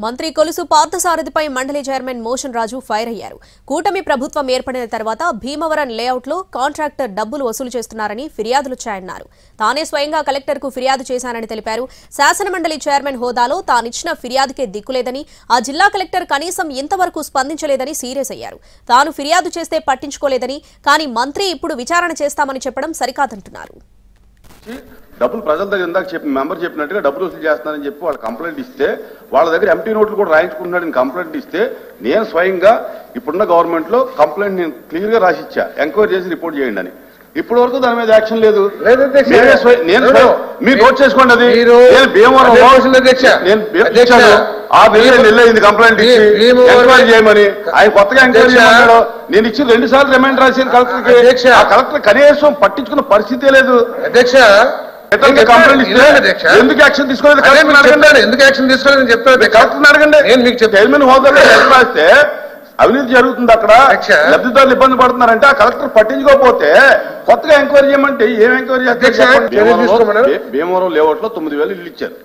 మంత్రి కొలుసు పార్థసారథిపై మండలి chairman motion రాజు fire అయ్యారు. కూటమి ప్రభుత్వం ఏర్పడిన తర్వాత భీమవరం లేఅవుట్లో కాంట్రాక్టర్ డబ్బులు వసూలు చేస్తున్నారని ఫిర్యాదులొచ్చాయన్నారు. తానే స్వయంగా కలెక్టర్కు ఫిర్యాదు చేశానని తెలిపారు. శాసనమండలి చైర్మన్ హోదాలో తానిచ్చిన ఫిర్యాదుకే దిక్కులేదని, ఆ జిల్లా కలెక్టర్ కనీసం ఇంతవరకు స్పందించలేదని సీరియస్ అయ్యారు. తాను ఫిర్యాదు చేస్తే పట్టించుకోలేదని, కానీ మంత్రి ఇప్పుడు విచారణ చేస్తామని చెప్పడం సరికాదంటున్నారు. డబ్బులు ప్రజల దగ్గర ఇందాక మెంబర్ చెప్పినట్టుగా డబ్బులు వసూలు చేస్తున్నారని చెప్పి వాళ్ళు కంప్లైంట్ ఇస్తే వాళ్ళ దగ్గర ఎంటీ నోట్లు కూడా రాయించుకుంటున్నాడని కంప్లైంట్ ఇస్తే నేను స్వయంగా ఇప్పుడున్న గవర్నమెంట్ లో కంప్లైంట్ నేను క్లియర్ గా రాసిచ్చా, ఎంక్వైరీ చేసి రిపోర్ట్ చేయండి అని. ఇప్పటి వరకు దాని మీద యాక్షన్ లేదు. మీరు నోట్ చేసుకోండి. అది నేను భీమవరం వెళ్ళింది కంప్లైంట్ ఇచ్చి ఎంక్వైరీ చేయమని. ఆయన కొత్తగా ఎంక్వైరీ చేయమన్నాడు. నేను ఇచ్చి 2 సార్లు రిమైండ్ రాశాను కలెక్టర్కి. ఆ కలెక్టర్ కనీసం పట్టించుకున్న పరిస్థితే లేదు. అధ్యక్ష ఎందుకు యాక్షన్ తీసుకోలేదు? ఎందుకు యాక్షన్ తీసుకోలేదని చెప్తాను. కలెక్టర్ అడగండి. నేను మీకు చైర్మన్ హోదాలో రాస్తే అవినీతి జరుగుతుంది, అక్కడ లబ్ధిదారులు ఇబ్బంది పడుతున్నారంటే ఆ కలెక్టర్ పట్టించుకోకపోతే కొత్తగా ఎంక్వైరీ చేయమంటే ఏం ఎంక్వైరీ చేస్తారు? భీమవరం లేఅవుట్ లో 9,000 ఇల్లు ఇచ్చారు.